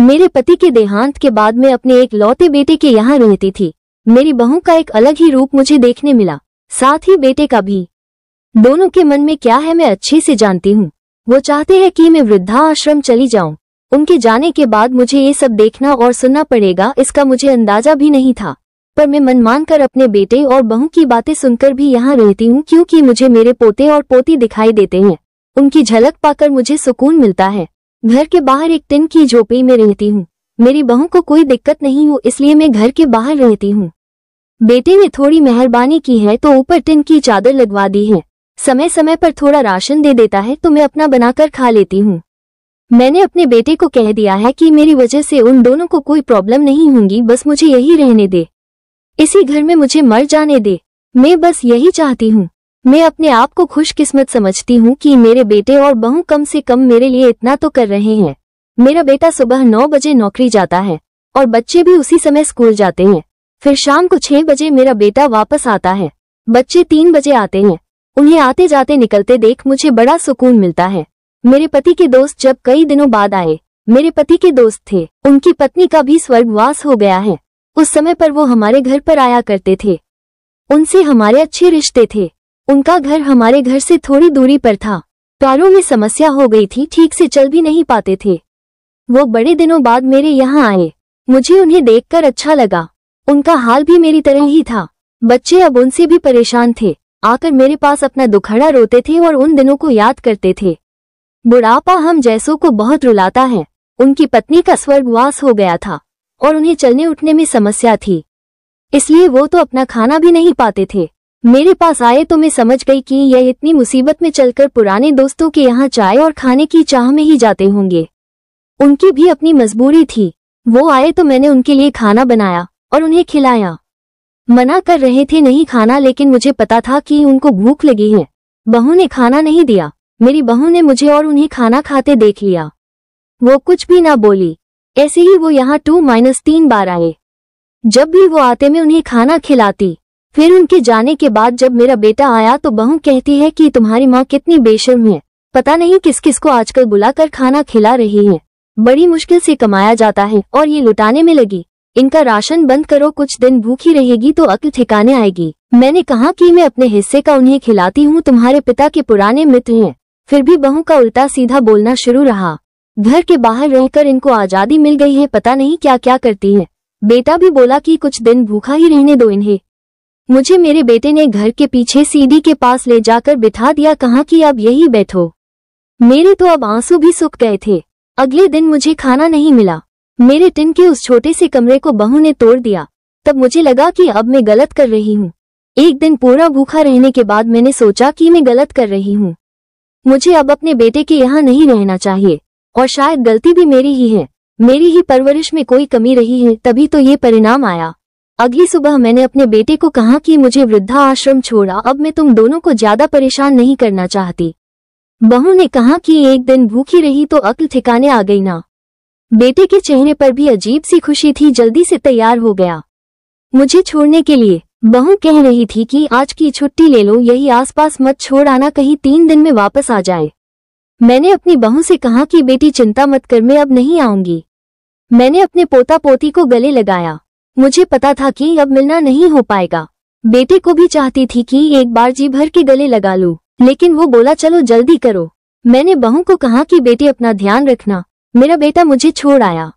मेरे पति के देहांत के बाद मैं अपने एक लौते बेटे के यहाँ रहती थी। मेरी बहू का एक अलग ही रूप मुझे देखने मिला, साथ ही बेटे का भी। दोनों के मन में क्या है मैं अच्छे से जानती हूँ। वो चाहते हैं कि मैं वृद्धाश्रम चली जाऊं। उनके जाने के बाद मुझे ये सब देखना और सुनना पड़ेगा, इसका मुझे अंदाजा भी नहीं था। पर मैं मन मानकर अपने बेटे और बहू की बातें सुनकर भी यहाँ रहती हूँ, क्योंकि मुझे मेरे पोते और पोती दिखाई देते हैं। उनकी झलक पाकर मुझे सुकून मिलता है। घर के बाहर एक टिन की झोपड़ी में रहती हूँ। मेरी बहू को कोई दिक्कत नहीं हो, इसलिए मैं घर के बाहर रहती हूँ। बेटे ने थोड़ी मेहरबानी की है तो ऊपर टिन की चादर लगवा दी है। समय समय पर थोड़ा राशन दे देता है तो मैं अपना बनाकर खा लेती हूँ। मैंने अपने बेटे को कह दिया है कि मेरी वजह से उन दोनों को कोई प्रॉब्लम नहीं होगी, बस मुझे यही रहने दे, इसी घर में मुझे मर जाने दे। मैं बस यही चाहती हूँ। मैं अपने आप को खुशकिस्मत समझती हूँ कि मेरे बेटे और बहू कम से कम मेरे लिए इतना तो कर रहे हैं। मेरा बेटा सुबह 9 बजे नौकरी जाता है और बच्चे भी उसी समय स्कूल जाते हैं। फिर शाम को 6 बजे मेरा बेटा वापस आता है। बच्चे 3 बजे आते हैं। उन्हें आते जाते निकलते देख मुझे बड़ा सुकून मिलता है। मेरे पति के दोस्त जब कई दिनों बाद आए, मेरे पति के दोस्त थे, उनकी पत्नी का भी स्वर्गवास हो गया है। उस समय पर वो हमारे घर पर आया करते थे। उनसे हमारे अच्छे रिश्ते थे। उनका घर हमारे घर से थोड़ी दूरी पर था। पैरों में समस्या हो गई थी, ठीक से चल भी नहीं पाते थे। वो बड़े दिनों बाद मेरे यहाँ आए। मुझे उन्हें देखकर अच्छा लगा। उनका हाल भी मेरी तरह ही था। बच्चे अब उनसे भी परेशान थे। आकर मेरे पास अपना दुखड़ा रोते थे और उन दिनों को याद करते थे। बुढ़ापा हम जैसों को बहुत रुलाता है। उनकी पत्नी का स्वर्गवास हो गया था और उन्हें चलने उठने में समस्या थी, इसलिए वो तो अपना खाना भी नहीं पाते थे। मेरे पास आए तो मैं समझ गई कि यह इतनी मुसीबत में चलकर पुराने दोस्तों के यहाँ चाय और खाने की चाह में ही जाते होंगे। उनकी भी अपनी मजबूरी थी। वो आए तो मैंने उनके लिए खाना बनाया और उन्हें खिलाया। मना कर रहे थे नहीं खाना, लेकिन मुझे पता था कि उनको भूख लगी है। बहू ने खाना नहीं दिया। मेरी बहू ने मुझे और उन्हें खाना खाते देख लिया। वो कुछ भी ना बोली। ऐसे ही वो यहाँ 2-3 बार आए। जब भी वो आते मैं उन्हें खाना खिलाती। फिर उनके जाने के बाद जब मेरा बेटा आया तो बहू कहती है कि तुम्हारी माँ कितनी बेशर्म है, पता नहीं किस किस को आजकल बुलाकर खाना खिला रही है। बड़ी मुश्किल से कमाया जाता है और ये लुटाने में लगी। इनका राशन बंद करो, कुछ दिन भूखी रहेगी तो अक्ल ठिकाने आएगी। मैंने कहा कि मैं अपने हिस्से का उन्हें खिलाती हूँ, तुम्हारे पिता के पुराने मित्र हैं। फिर भी बहू का उल्टा सीधा बोलना शुरू रहा। घर के बाहर रहकर इनको आजादी मिल गई है, पता नहीं क्या क्या करती है। बेटा भी बोला कि कुछ दिन भूखा ही रहने दो इन्हें। मुझे मेरे बेटे ने घर के पीछे सीढ़ी के पास ले जाकर बिठा दिया, कहा कि अब यही बैठो। मेरे तो अब आंसू भी सूख गए थे। अगले दिन मुझे खाना नहीं मिला। मेरे टिन के उस छोटे से कमरे को बहू ने तोड़ दिया। तब मुझे लगा कि अब मैं गलत कर रही हूँ। एक दिन पूरा भूखा रहने के बाद मैंने सोचा कि मैं गलत कर रही हूँ। मुझे अब अपने बेटे के यहाँ नहीं रहना चाहिए और शायद गलती भी मेरी ही है। मेरी ही परवरिश में कोई कमी रही है, तभी तो ये परिणाम आया। अगली सुबह मैंने अपने बेटे को कहा कि मुझे वृद्धाश्रम छोड़ा, अब मैं तुम दोनों को ज्यादा परेशान नहीं करना चाहती। बहू ने कहा कि एक दिन भूखी रही तो अक्ल ठिकाने आ गई ना। बेटे के चेहरे पर भी अजीब सी खुशी थी, जल्दी से तैयार हो गया मुझे छोड़ने के लिए। बहू कह रही थी कि आज की छुट्टी ले लो, यही आसपास मत छोड़ आना, कहीं 3 दिन में वापस आ जाए। मैंने अपनी बहू से कहा कि बेटी चिंता मत कर, मैं अब नहीं आऊंगी। मैंने अपने पोता पोती को गले लगाया। मुझे पता था कि अब मिलना नहीं हो पाएगा। बेटे को भी चाहती थी कि एक बार जी भर के गले लगा लूं, लेकिन वो बोला चलो जल्दी करो। मैंने बहू को कहा कि बेटी अपना ध्यान रखना। मेरा बेटा मुझे छोड़ आया।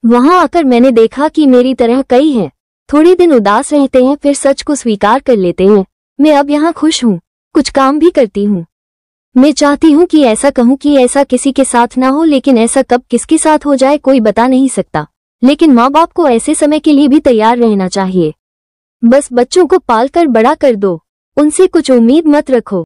वहां आकर मैंने देखा कि मेरी तरह कई हैं। थोड़े दिन उदास रहते हैं, फिर सच को स्वीकार कर लेते हैं। मैं अब यहाँ खुश हूँ, कुछ काम भी करती हूँ। मैं चाहती हूँ कि ऐसा कहूँ कि ऐसा किसी के साथ ना हो, लेकिन ऐसा कब किसके साथ हो जाए कोई बता नहीं सकता। लेकिन माँ बाप को ऐसे समय के लिए भी तैयार रहना चाहिए। बस बच्चों को पालकर बड़ा कर दो, उनसे कुछ उम्मीद मत रखो।